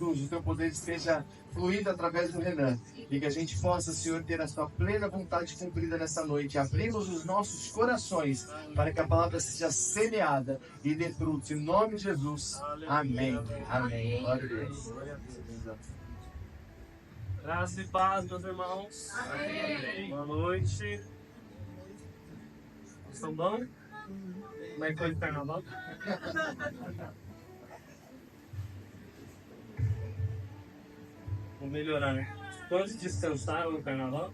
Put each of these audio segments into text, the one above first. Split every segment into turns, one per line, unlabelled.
Jesus, o teu poder esteja fluindo através do Renan e que a gente possa, Senhor, ter a sua plena vontade cumprida nessa noite. Abrimos os nossos corações para que a palavra seja semeada e dê frutos. Em nome de Jesus. Amém. Amém. Glória a Deus.
Graça e paz, meus irmãos. Amém. Boa noite. Estão bom? Como é que foi o carnaval? Vou melhorar, né? Todos descansaram no carnaval?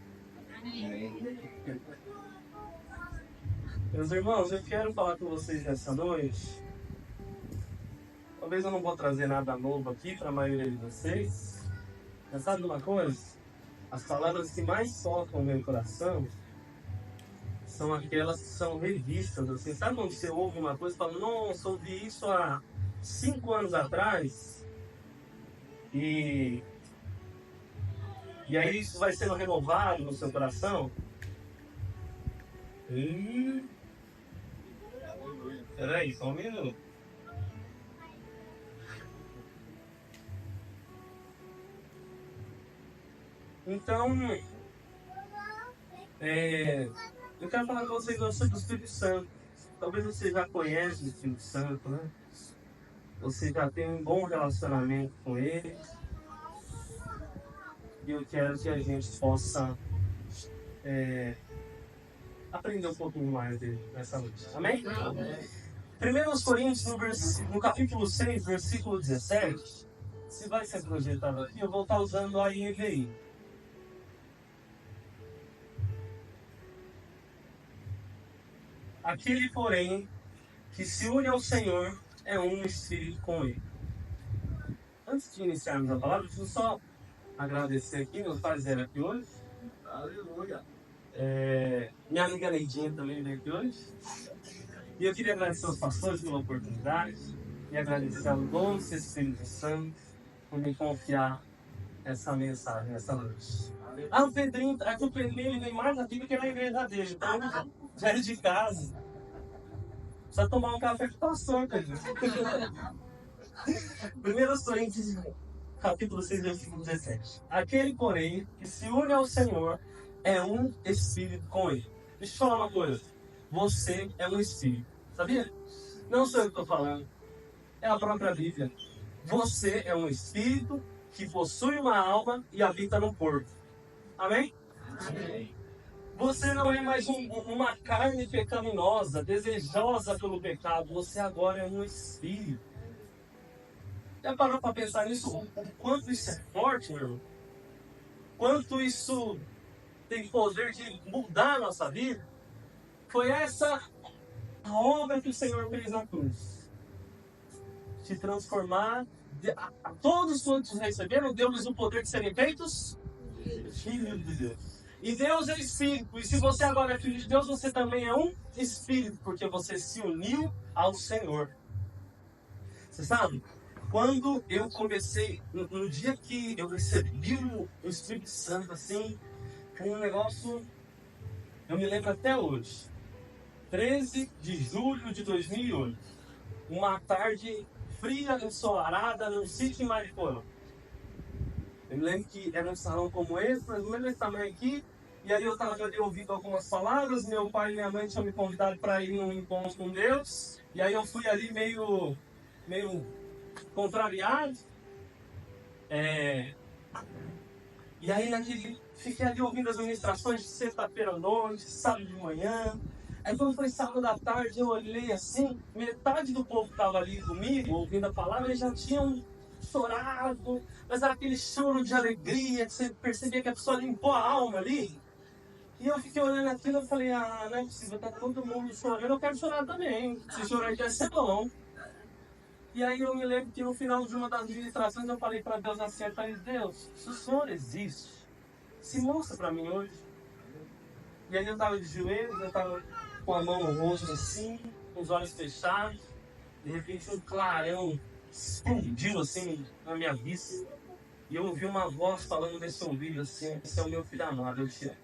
Meus irmãos, eu quero falar com vocês nessa noite. Talvez eu não vou trazer nada novo aqui para a maioria de vocês. Mas sabe uma coisa? As palavras que mais tocam o meu coração são aquelas que são revistas, assim. Sabe quando você ouve uma coisa e fala, nossa, ouvi isso há 5 anos atrás? E aí isso vai sendo renovado no seu coração? Peraí, só um minuto. Então, eu quero falar com vocês hoje sobre o Espírito Santo. Talvez você já conhece o Espírito Santo, né? Você já tem um bom relacionamento com ele. E eu quero que a gente possa aprender um pouquinho mais dele nessa noite. Amém? 1 Coríntios, no capítulo 6, versículo 17, se vai ser projetado aqui, eu vou estar usando a NVI. Aquele, porém, que se une ao Senhor é um espírito com ele. Antes de iniciarmos a palavra, deixa eu só agradecer aqui, meus pais vieram aqui hoje. Aleluia! Minha amiga Neidinha também veio aqui hoje. E eu queria agradecer aos pastores pela oportunidade e agradecer ao doce Espírito Santo por me confiar essa mensagem nessa noite. O Pedrinho, aqui o Pedrinho vem mais aqui do que na igreja dele, então já é de casa. Precisa tomar um café com o pastor, Pedrinho. 1 Coríntios, capítulo 6, versículo 17. Aquele, porém, que se une ao Senhor é um espírito com ele. Deixa eu falar uma coisa. Você é um espírito. Sabia? Não sou eu que estou falando. É a própria Bíblia. Você é um espírito que possui uma alma e habita no corpo. Amém? Amém. Você não é mais uma carne pecaminosa, desejosa pelo pecado. Você agora é um espírito. Já parou para pensar nisso? O quanto isso é forte, meu irmão? Quanto isso tem poder de mudar a nossa vida? Foi essa a obra que o Senhor fez na cruz. Se transformar, a todos quantos receberam, deu-lhes o poder de serem feitos filhos de Deus. E Deus é Espírito. E se você agora é filho de Deus, você também é um Espírito, porque você se uniu ao Senhor. Você sabe? Quando eu comecei, no dia que eu recebi o Espírito Santo, assim, foi um negócio, eu me lembro até hoje. 13 de julho de 2008. Uma tarde fria, ensolarada, no sítio em Mariporã. Eu me lembro que era um salão como esse, mais ou menos esse tamanho aqui. E aí eu estava ouvindo algumas palavras. Meu pai e minha mãe tinham me convidado para ir num encontro com Deus. E aí eu fui ali meio contrariado. E aí fiquei ali ouvindo as ministrações de sexta-feira à noite, sábado de manhã. Aí quando foi sábado à tarde, eu olhei assim, metade do povo que estava ali comigo, ouvindo a palavra, eles já tinham chorado, mas era aquele choro de alegria, que você percebia que a pessoa limpou a alma ali. E eu fiquei olhando aquilo e falei, não é possível, tá todo mundo chorando, eu quero chorar também. Se chorar quer ser bom. E aí eu me lembro que no final de uma das ministrações eu falei para Deus assim, eu falei, Deus, se o Senhor existe, se mostra para mim hoje. E aí eu estava de joelhos, eu estava com a mão no rosto assim, com os olhos fechados. De repente um clarão explodiu assim na minha vista. E eu ouvi uma voz falando nesse ouvido assim, esse é o meu filho amado, eu te amo.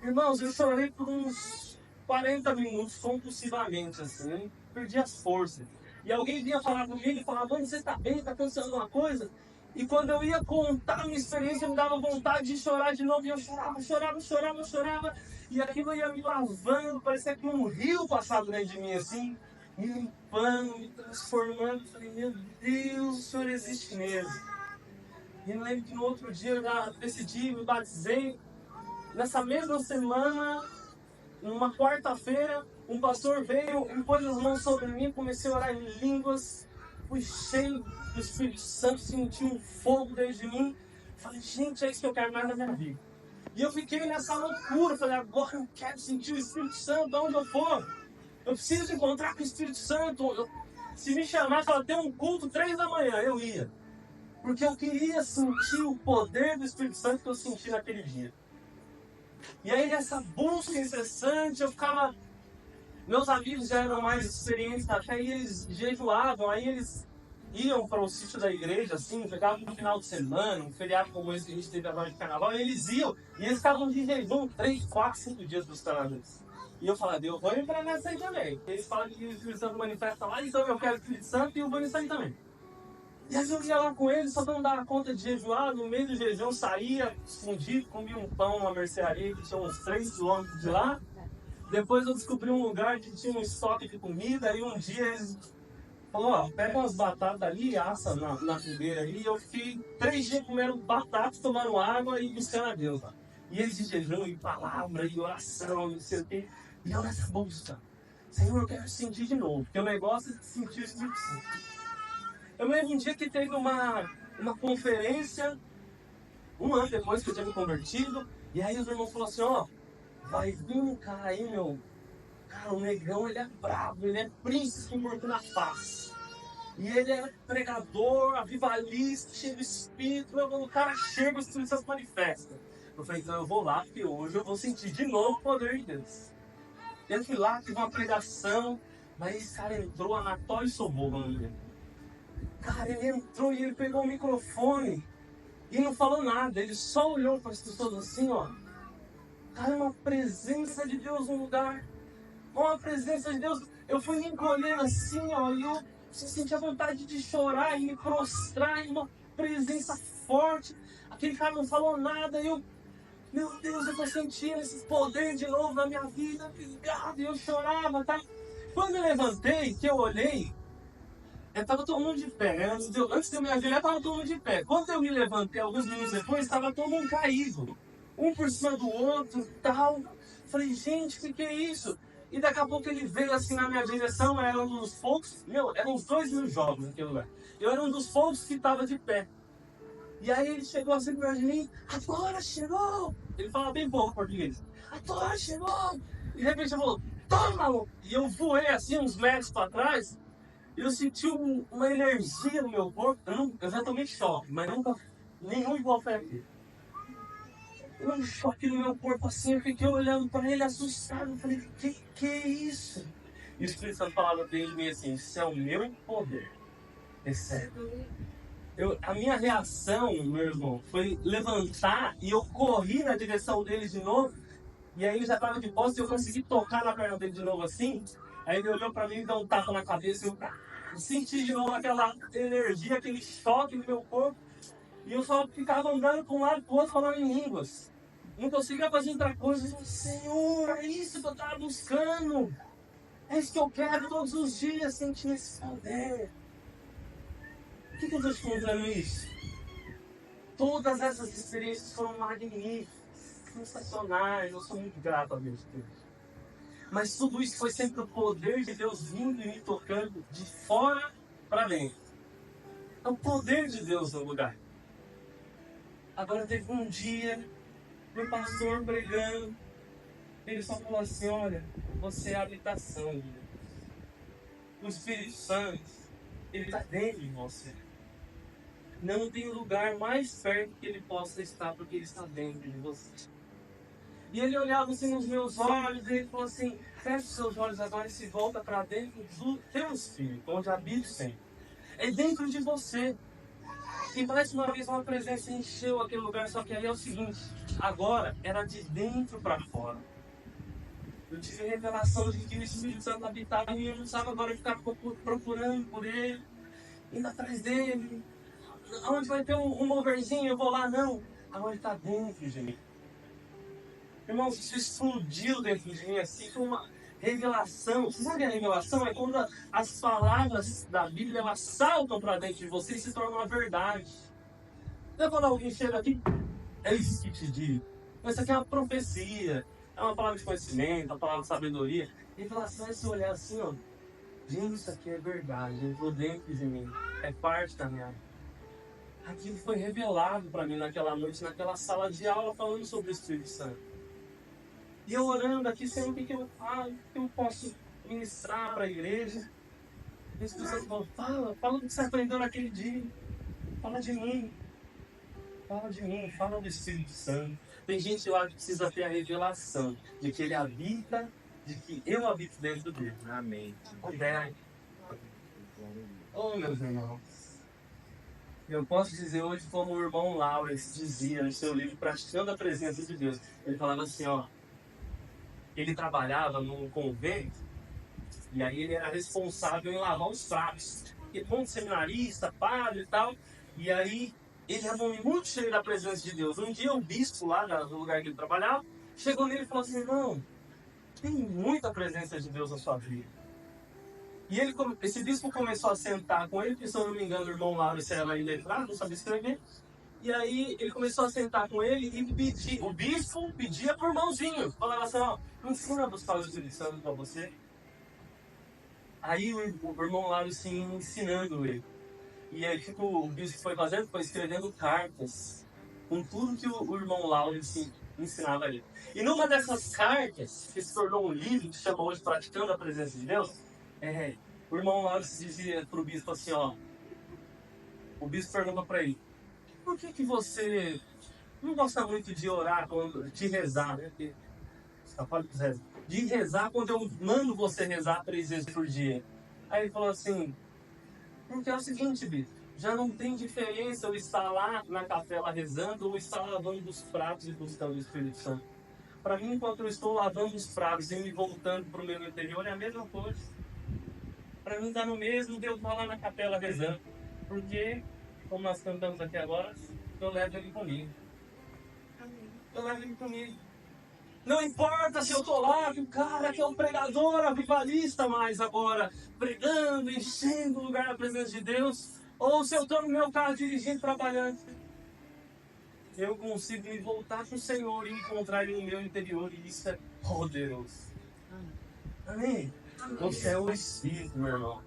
Irmãos, eu chorei por uns 40 minutos compulsivamente assim, perdi as forças. E alguém vinha falar comigo e falava, mano, você tá bem? Tá acontecendo alguma coisa? E quando eu ia contar a minha experiência, me dava vontade de chorar de novo. E eu chorava. E aquilo ia me lavando, parecia que um rio passava dentro de mim assim, me limpando, me transformando. Eu falei, meu Deus, o Senhor existe mesmo. E eu lembro que no outro dia eu já decidi, me batizei. Nessa mesma semana, numa quarta-feira, um pastor veio, impôs as mãos sobre mim, comecei a orar em línguas, fui cheio do Espírito Santo, senti um fogo dentro de mim. Falei, gente, é isso que eu quero mais na minha vida. E eu fiquei nessa loucura, falei, agora eu quero sentir o Espírito Santo onde eu for. Eu preciso encontrar com o Espírito Santo. Se me chamar para ter um culto 3 da manhã, eu ia. Porque eu queria sentir o poder do Espírito Santo que eu senti naquele dia. E aí nessa busca incessante, eu ficava... Meus amigos já eram mais experientes na fé e eles jejuavam, aí eles iam para o sítio da igreja, assim, pegavam no final de semana, um feriado como esse que a gente teve agora de carnaval, e eles iam, e eles ficavam de jejum 3, 4, 5 dias buscando a Deus. E eu falava, eu vou entrar nessa aí também. Eles falam que o Espírito Santo manifesta lá, então eu quero o Espírito Santo e eu vou nisso aí também. E aí eu ia lá com eles, só pra não dar conta de jejuar, no meio do jejum saía, escondido, comia um pão numa mercearia que tinha uns 3 quilômetros de lá. Depois eu descobri um lugar que tinha um estoque de comida, aí um dia eles falaram, ó, pega umas batatas ali e assa na fogueira ali. E eu fiquei 3 dias comendo batatas, tomando água e buscando a Deus lá. E eles de jejum, e palavra, e oração, não sei o quê. E eu nessa busca, Senhor, eu quero sentir de novo, porque o negócio é sentir o Espírito Santo. Eu lembro um dia que teve uma conferência, um ano depois que eu tinha me convertido, e aí os irmãos falaram assim, ó, vai vir um cara aí, meu. Cara, o negão, ele é bravo, ele é príncipe em Burkina Faso. E ele é pregador, avivalista, cheio do Espírito. O cara chega, o Espírito Santo manifesta. Eu falei, então eu vou lá, porque hoje eu vou sentir de novo o poder de Deus. Eu fui lá, tive uma pregação, mas esse cara entrou, Anatoly Sobol, o nome dele. Cara, ele entrou e ele pegou o microfone e não falou nada. Ele só olhou para as pessoas assim, ó. Cara, uma presença de Deus no lugar. Uma presença de Deus. Eu fui me encolhendo assim, ó. E eu sentia vontade de chorar e me prostrar em uma presença forte. Aquele cara não falou nada. E eu, meu Deus, eu tô sentindo esse poder de novo na minha vida. Obrigado. E eu chorava, tá? Quando eu levantei, que eu olhei, estava todo mundo de pé, né? Antes de eu me ajoelhar, estava todo mundo de pé. Quando eu me levantei, alguns minutos depois, estava todo mundo caído. Um por cima do outro e tal. Falei, gente, o que é isso? E daqui a pouco ele veio assim na minha direção, era um dos poucos... eram uns 2.000 jovens naquele lugar. Eu era um dos poucos que estava de pé. E aí ele chegou assim pra mim, agora chegou! Ele fala bem pouco português. Agora chegou! E de repente ele falou, toma! E eu voei assim uns metros para trás. Eu senti uma energia no meu corpo. Eu já tomei choque, mas nunca nenhum igual foi aquele. Um choque no meu corpo assim, eu fiquei olhando para ele assustado. Eu falei, que é isso? E o Espírito Santo falava dentro de mim assim, isso é o meu poder. Recebe. A minha reação, meu irmão, foi levantar e eu corri na direção dele de novo. E aí ele já estava de posse e eu consegui tocar na perna dele de novo assim. Aí ele olhou para mim e deu um tapa na cabeça e eu senti de novo aquela energia, aquele choque no meu corpo. E eu só ficava andando para um lado e para o outro falando em línguas. Não conseguia fazer outra coisa. Eu falei, Senhor, é isso que eu estava buscando. É isso que eu quero todos os dias, sentir esse poder. Por que eu estou te contando isso? Todas essas experiências foram magníficas, sensacionais. Eu sou muito grato a Deus por isso. Mas tudo isso foi sempre o poder de Deus vindo e me tocando de fora para dentro. É o poder de Deus no lugar. Agora teve um dia, meu pastor pregando, ele só falou assim, olha, você é a habitação de Deus. O Espírito Santo, ele está dentro de você. Não tem lugar mais perto que ele possa estar, porque ele está dentro de você. E ele olhava assim nos meus olhos e ele falou assim, feche os seus olhos agora e se volta para dentro do teu Espírito, onde habita sempre. É dentro de você. E parece uma vez uma presença encheu aquele lugar, só que aí é o seguinte, agora era de dentro para fora. Eu tive a revelação de que o Espírito Santo habitava em mim, eu não precisava agora ficar procurando por ele, indo atrás dele. Onde vai ter um moverzinho, eu vou lá, não. Agora está dentro de mim. Irmãos, isso explodiu dentro de mim, assim, foi uma revelação. Você sabe a revelação? É quando as palavras da Bíblia, elas saltam para dentro de você e se tornam uma verdade. Então, quando alguém chega aqui, é isso que te digo. Mas isso aqui é uma profecia, é uma palavra de conhecimento, uma palavra de sabedoria. Revelação é se olhar assim, ó. Gente, isso aqui é verdade, entrou dentro de mim, é parte da minha vida. Aquilo foi revelado para mim naquela noite, naquela sala de aula, falando sobre o Espírito Santo. E eu orando aqui, sei o que eu falo, o que eu posso ministrar para a igreja. E o Espírito Santo falou, fala do que você aprendeu naquele dia. Fala de mim. Fala do Espírito Santo. Tem gente lá que precisa ter a revelação de que ele habita, de que eu habito dentro dele.
Amém.
Oh, meus irmãos. Eu posso dizer hoje como o irmão Lawrence dizia no seu livro Praticando a Presença de Deus. Ele falava assim, ó. Ele trabalhava num convento e aí ele era responsável em lavar os pratos. Porque bom seminarista, padre e tal. E aí ele era um homem muito cheio da presença de Deus. Um dia o bispo lá no lugar que ele trabalhava chegou nele e falou assim, irmão, tem muita presença de Deus na sua vida. E esse bispo começou a sentar com ele, porque se eu não me engano o irmão Lawrence era iletrado, não sabia escrever. E aí ele começou a sentar com ele e o bispo pedia por mãozinho. Falava assim, ó, ensina a buscar o Espírito Santo para você. Aí o irmão lá assim, ensinando ele. E aí o bispo foi fazendo, foi escrevendo cartas com tudo que o irmão Lauro ensinava ele. E numa dessas cartas, que se tornou um livro, que se chama hoje Praticando a Presença de Deus, o irmão Lauro dizia para o bispo assim, ó, o bispo perguntou para ele, por que você não gosta muito de orar, de rezar, né? De rezar quando eu mando você rezar 3 vezes por dia. Aí ele falou assim, porque é o seguinte, bispo, já não tem diferença eu estar lá na capela rezando ou estar lavando os pratos e buscando o Espírito Santo. Para mim, enquanto eu estou lavando os pratos e me voltando para o meu interior, é a mesma coisa. Para mim dá no mesmo de eu estar lá na capela rezando. Porque, como nós cantamos aqui agora, eu levo ele comigo. Eu levo ele comigo. Não importa se eu tô lá, que o cara que é um pregador avivalista mais agora, pregando, enchendo o lugar da presença de Deus, ou se eu tô no meu carro dirigindo, trabalhando. Eu consigo me voltar para o Senhor e encontrar Ele no meu interior, e isso é poderoso. Amém? Você é o Espírito, meu irmão.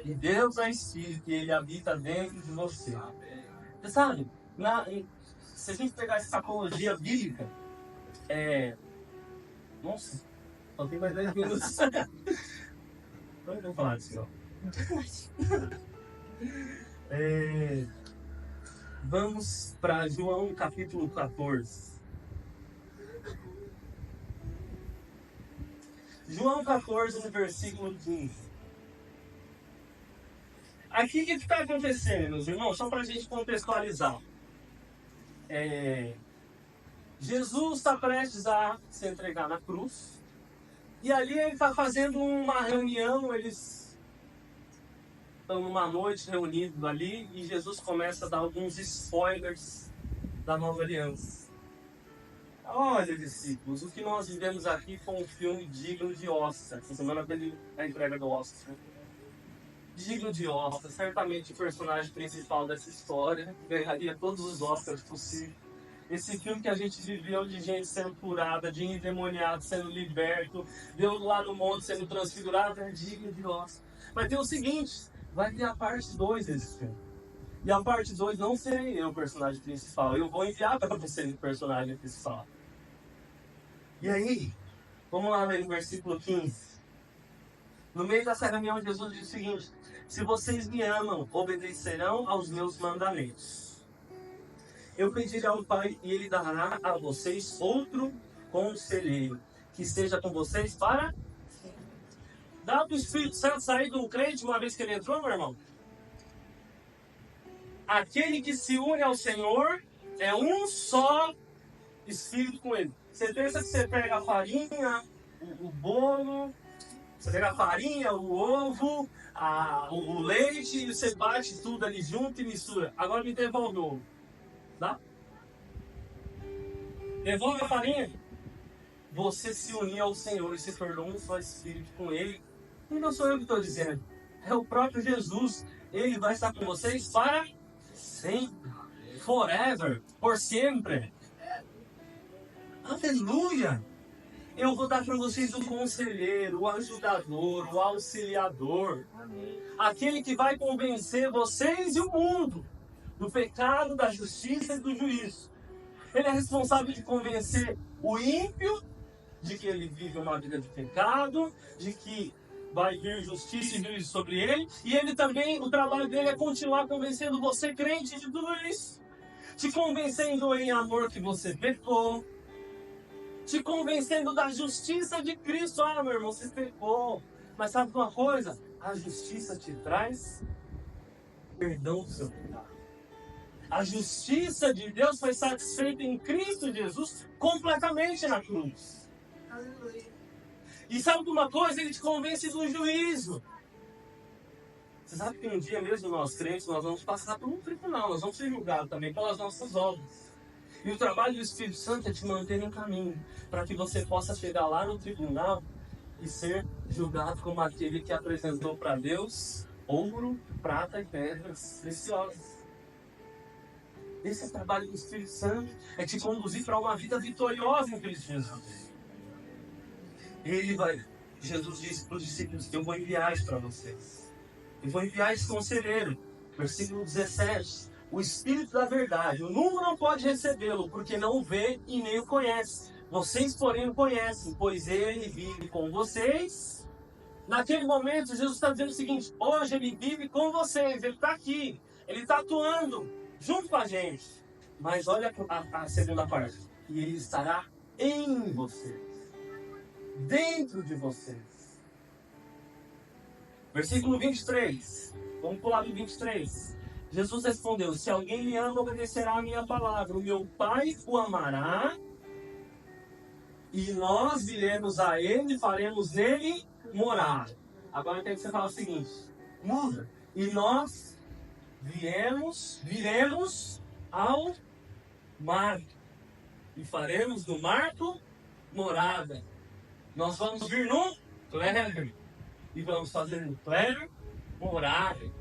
E Deus é Espírito e Ele habita dentro de você. Você sabe, se a gente pegar essa psicologia bíblica, nossa, só tem mais 10 minutos. Vamos falar disso, vamos para João capítulo 14. João 14, no versículo 15. Aqui o que está acontecendo, meus irmãos? Só para a gente contextualizar. Jesus está prestes a se entregar na cruz. E ali ele está fazendo uma reunião, eles estão numa noite reunidos ali, e Jesus começa a dar alguns spoilers da nova aliança. Olha, discípulos, o que nós vivemos aqui foi um filme digno de Oscar. Essa semana teve a entrega do Oscar. Digno de Oscar, certamente o personagem principal dessa história ganharia todos os Oscars possíveis. Esse filme que a gente viveu de gente sendo curada, de endemoniado sendo liberto, Deus lá no monte sendo transfigurado, é digno de Oscar. Vai ter o seguinte, vai ter a parte 2 desse filme. E a parte 2 não serei eu o personagem principal, eu vou enviar para você o personagem principal. E aí, vamos lá ler no versículo 15. No meio dessa reunião, Jesus diz o seguinte, se vocês me amam, obedecerão aos meus mandamentos. Eu pedirei ao Pai e Ele dará a vocês outro conselheiro, que esteja com vocês para... Dá para o Espírito Santo sair do crente uma vez que ele entrou, meu irmão? Aquele que se une ao Senhor é um só Espírito com Ele. Você pensa que você pega a farinha, o bolo, você pega a farinha, o ovo, o leite e você bate tudo ali junto e mistura. Agora me devolve o ovo. Dá? Devolve a farinha. Você se uniu ao Senhor e se tornou um só espírito com Ele. E não sou eu que estou dizendo. É o próprio Jesus. Ele vai estar com vocês para sempre. Forever. Por sempre. Aleluia. Eu vou dar para vocês o conselheiro, o ajudador, o auxiliador. Aquele que vai convencer vocês e o mundo do pecado, da justiça e do juízo. Ele é responsável de convencer o ímpio de que ele vive uma vida de pecado, de que vai vir justiça e juízo sobre ele. E ele também, o trabalho dele é continuar convencendo você, crente, de tudo isso. Te convencendo em amor que você pecou. Te convencendo da justiça de Cristo. Ah, meu irmão, você pecou. Mas sabe uma coisa? A justiça te traz perdão do seu pecado. A justiça de Deus foi satisfeita em Cristo Jesus completamente na cruz.
Aleluia.
E sabe de uma coisa? Ele te convence do juízo. Você sabe que um dia mesmo nós crentes, nós vamos passar por um tribunal. Nós vamos ser julgados também pelas nossas obras. E o trabalho do Espírito Santo é te manter no caminho, para que você possa chegar lá no tribunal e ser julgado como aquele que apresentou para Deus ouro, prata e pedras preciosas. Esse é o trabalho do Espírito Santo, é te conduzir para uma vida vitoriosa em Cristo Jesus. Jesus disse para os discípulos que eu vou enviar isso para vocês. Eu vou enviar esse conselheiro. Versículo 17. O Espírito da verdade. O mundo não pode recebê-lo, porque não o vê e nem o conhece. Vocês, porém, o conhecem, pois ele vive com vocês. Naquele momento, Jesus está dizendo o seguinte: hoje ele vive com vocês, ele está aqui, ele está atuando junto com a gente. Mas olha a segunda parte. E ele estará em vocês, dentro de vocês. Versículo 23. Vamos pular do 23. Jesus respondeu: se alguém me ama, obedecerá a minha palavra. O meu Pai o amará, e nós viremos a ele e faremos nele morada. Agora eu quero que você fale o seguinte: muda. E nós viremos ao mar e faremos do marco morada. Nós vamos vir no clero e vamos fazer no clero morada.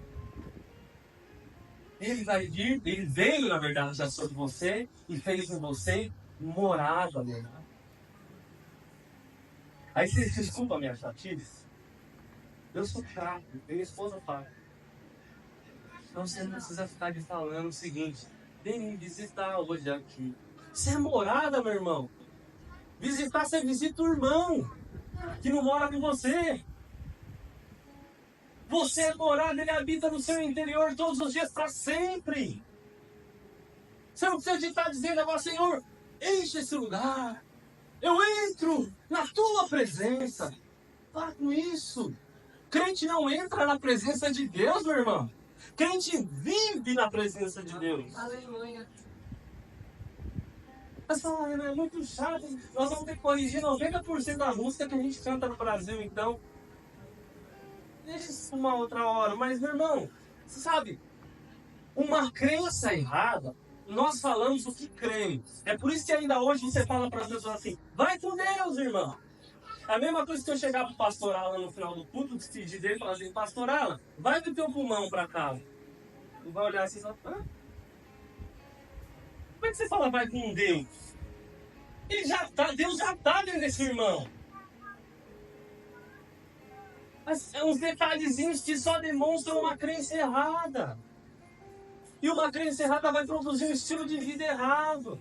Ele vai vir, ele veio na verdade já sobre você e fez em você morada, meu irmão. Aí você desculpa a minha chatice. Eu sou chato, minha esposa fala. Então você não precisa ficar me falando o seguinte: vem me visitar hoje aqui. Você é morada, meu irmão. Visitar, você visita o irmão que não mora com você. Você é morada, ele habita no seu interior todos os dias para sempre. Você não precisa de estar dizendo agora: Senhor, enche esse lugar. Eu entro na tua presença. Para com isso. Crente não entra na presença de Deus, meu irmão. Crente vive na presença de Deus.
Aleluia.
Mas fala, é muito chato. Nós vamos ter que corrigir 90% da música que a gente canta no Brasil, então. Deixa isso uma outra hora. Mas, meu irmão, você sabe, uma crença errada, nós falamos o que cremos. É por isso que ainda hoje você fala para as pessoas assim: vai com Deus, irmão. É a mesma coisa que eu chegar para o pastor Alan no final do culto, despedir dele e falar assim: pastor Alan, vai do teu pulmão para casa. Ele vai olhar assim e falar: hã? Como é que você fala vai com Deus? Deus já está dentro desse irmão. Mas é uns detalhezinhos que só demonstram uma crença errada. E uma crença errada vai produzir um estilo de vida errado.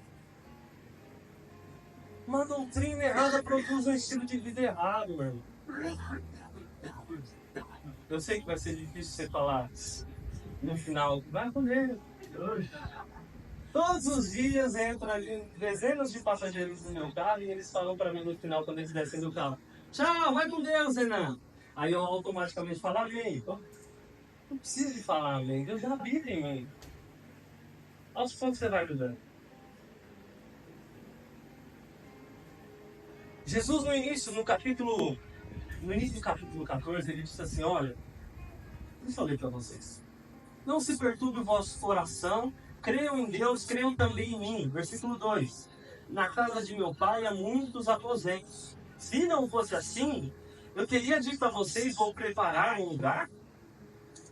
Uma doutrina errada produz um estilo de vida errado, meu irmão. Eu sei que vai ser difícil você falar no final: vai com Deus. Todos os dias entram ali dezenas de passageiros no meu carro e eles falam para mim no final, quando eles descem do carro: tchau, vai com Deus, Renan. Aí eu automaticamente falo amém. Não precisa de falar amém, Deus já habita em mim. Aos poucos você vai ajudando. Jesus no início do capítulo 14, ele disse assim: olha, Deixa eu ler para vocês. Não se perturbe o vosso coração, creiam em Deus, creiam também em mim. Versículo 2. Na casa de meu pai há muitos aposentos. Se não fosse assim, eu teria dito a vocês, vou preparar um lugar.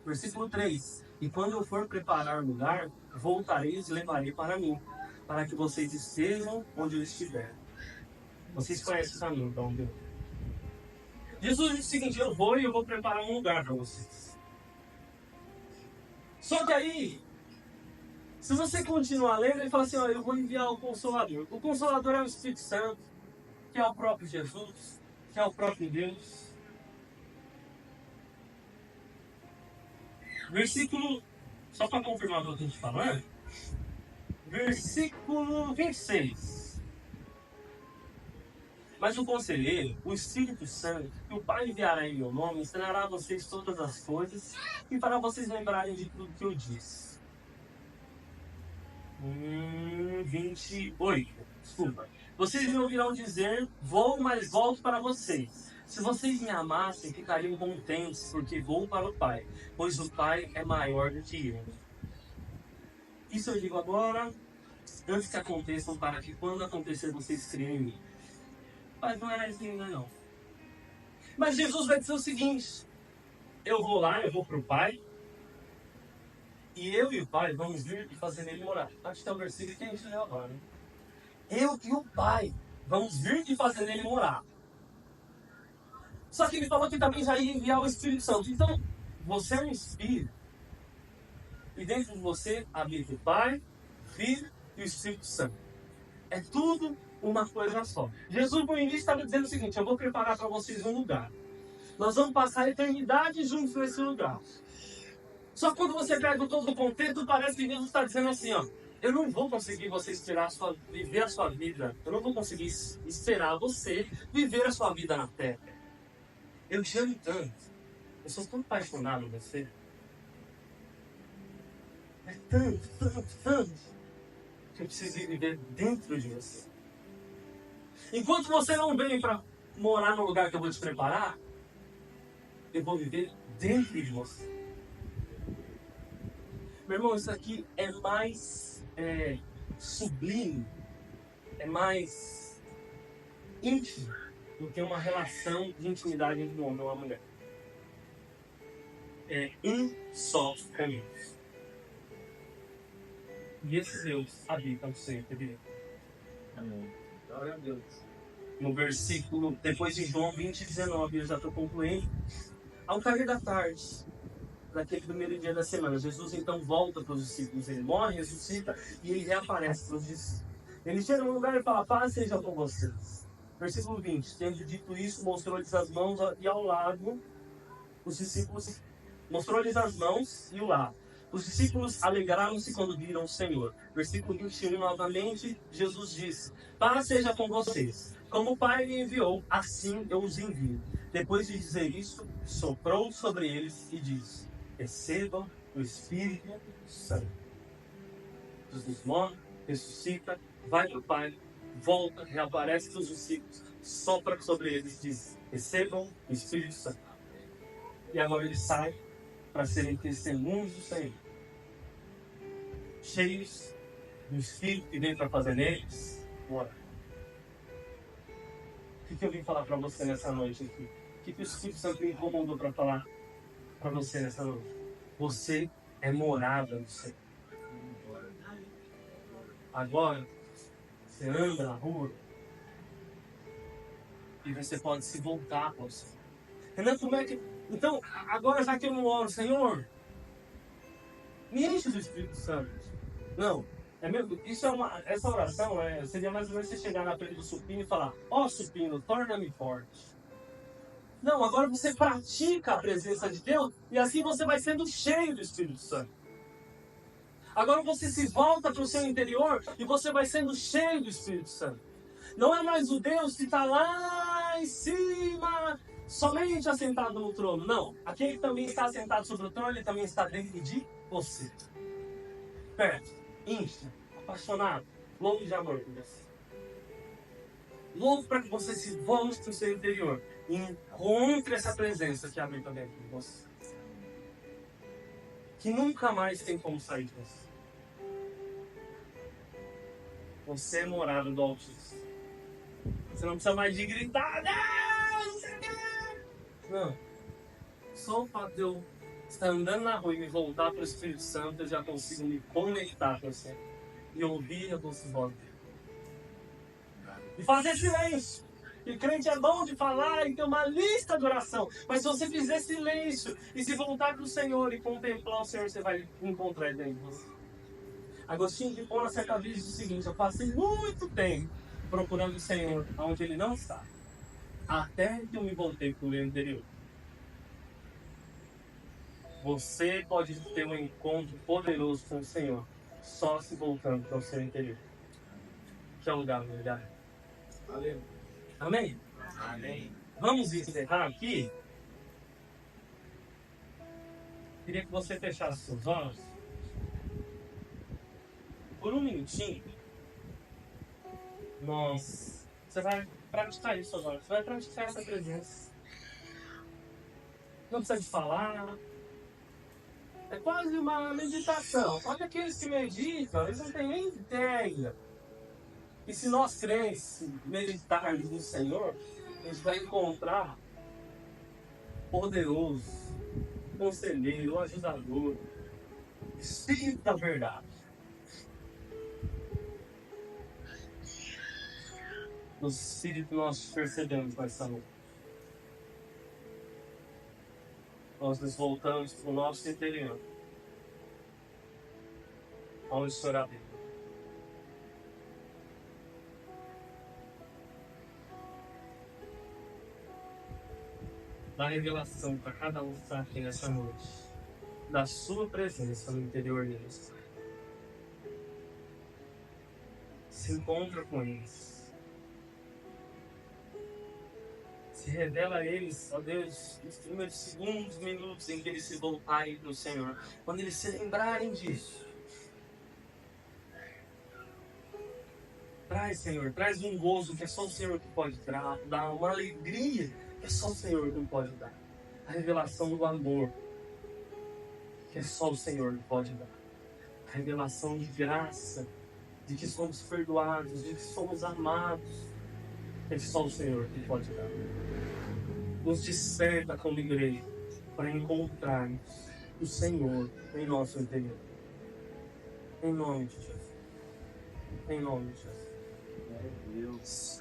Versículo 3. E quando eu for preparar um lugar, voltarei e os levarei para mim, para que vocês estejam onde eu estiver. Vocês conhecem o caminho para onde eu vou. Jesus disse o seguinte, eu vou preparar um lugar para vocês. Só que aí, se você continuar lendo, ele fala assim, ó, eu vou enviar o Consolador. O Consolador é o Espírito Santo, que é o próprio Jesus, que é o próprio Deus. Versículo, só para confirmar o que eu estou te falando, versículo 26. Mas o Conselheiro, o Espírito Santo, que o Pai enviará em meu nome, ensinará a vocês todas as coisas e fará vocês lembrarem de tudo que eu disse. 28. Desculpa. Vocês me ouvirão dizer, vou, mas volto para vocês. Se vocês me amassem, ficariam contentes, porque vou para o Pai, pois o Pai é maior do que eu. Isso eu digo agora, antes que aconteçam, para que quando acontecer vocês creiam em mim. Mas não é assim ainda não. Mas Jesus vai dizer o seguinte, eu vou lá, eu vou para o Pai, e eu e o Pai vamos vir e fazer nele morar. Acho que é o versículo que a gente leu agora, né? Eu e o Pai vamos vir e fazer nele morar. Só que ele falou que também já ia enviar o Espírito Santo. Então, você é um Espírito. E dentro de você habita o Pai, o Filho e o Espírito Santo. É tudo uma coisa só. Jesus no início estava dizendo o seguinte, eu vou preparar para vocês um lugar. Nós vamos passar a eternidade juntos nesse lugar. Só que quando você pega todo o contexto, parece que Jesus está dizendo assim, ó, eu não vou conseguir você viver a sua vida, eu não vou conseguir esperar você viver a sua vida na terra. Eu te amo tanto, eu sou tão apaixonado por você. É tanto, que eu preciso viver dentro de você. Enquanto você não vem para morar no lugar que eu vou te preparar, eu vou viver dentro de você. Meu irmão, isso aqui é mais sublime, é mais íntimo do que uma relação de intimidade entre um homem e uma mulher. É um só caminho. E esse Deus habita no sempre dele. Amém. Glória a Deus. No versículo, depois de João 20:19, eu já estou concluindo. Ao cair da tarde, naquele primeiro dia da semana, Jesus então volta para os discípulos. Ele morre, ressuscita e ele reaparece para os discípulos. Ele chega num lugar e fala, paz seja com vocês. Versículo 20. Tendo dito isso, mostrou-lhes as mãos e ao lado, os discípulos, mostrou-lhes as mãos e o lado. Os discípulos alegraram-se quando viram o Senhor. Versículo 21, novamente, Jesus disse, paz seja com vocês. Como o Pai me enviou, assim eu os envio. Depois de dizer isso, soprou sobre eles e disse, recebam o Espírito Santo. Jesus morre, ressuscita, vai para o Pai, volta, reaparece com os discípulos, sopra sobre eles e diz, recebam o Espírito Santo. E agora ele sai para serem testemunhos do Senhor, cheios do Espírito que vem para fazer neles morar. O que eu vim falar para você nessa noite aqui? O que o Espírito Santo me incomodou para falar para você nessa noite? Você é morada do Senhor. Agora, você anda na rua e você pode se voltar para o Senhor. Renan, como é que... Então, agora já que eu não oro, Senhor, me enche do Espírito Santo. Não, é mesmo? Isso é essa oração seria mais ou menos você chegar na frente do supino e falar, ó supino, torna-me forte. Não, agora você pratica a presença de Deus e assim você vai sendo cheio do Espírito Santo. Agora você se volta para o seu interior e você vai sendo cheio do Espírito Santo. Não é mais o Deus que está lá em cima, somente assentado no trono. Não, aquele que também está assentado sobre o trono, ele também está dentro de você. Perto, íntimo, apaixonado, louco de amor por você. Louco para que você se volte para o seu interior e encontre essa presença que habita dentro de você. que nunca mais tem como sair disso. Você é morada do Altíssimo. Você não precisa mais de gritar, não sei o quê. Não. Só o fato de eu estar andando na rua e me voltar para o Espírito Santo, eu já consigo me conectar com você. E ouvir a doce voz dele. E fazer silêncio. E crente é bom de falar e ter uma lista de oração. Mas se você fizer silêncio e se voltar para o Senhor e contemplar o Senhor, você vai encontrar ele dentro de você. Agostinho de Hipona certa vez disse o seguinte: eu passei muito tempo procurando o Senhor onde ele não está. Até que eu me voltei para o meu interior. Você pode ter um encontro poderoso com o Senhor só se voltando para o seu interior. Que é o lugar melhor. Amém? Amém?
Amém.
Vamos encerrar aqui. Queria que você fechasse seus olhos. Por um minutinho. Você vai praticar isso agora. Você vai praticar essa presença. Não precisa de falar. É quase uma meditação. Só que aqueles que meditam, eles não têm nem ideia. E se nós crentes meditarmos no Senhor, a gente vai encontrar poderoso, conselheiro, ajudador, Espírito da verdade. No Espírito nós percebemos nessa noite. Nós nos voltamos para o nosso interior, onde o Senhor habita. Da revelação para cada um que está aqui nessa noite, da sua presença no interior deles. Se encontra com eles. Se revela a eles, ó Deus, nos primeiros segundos, minutos em que eles se voltarem para o Senhor. Quando eles se lembrarem disso. Traz, Senhor, traz um gozo que é só o Senhor que pode dar, uma alegria que é só o Senhor que pode dar. A revelação do amor que é só o Senhor que pode dar. A revelação de graça, de que somos perdoados, de que somos amados, é só o Senhor que pode dar. Nos desperta como igreja para encontrarmos o Senhor em nosso interior. Em nome de Jesus. Em nome de Jesus.
Meu Deus.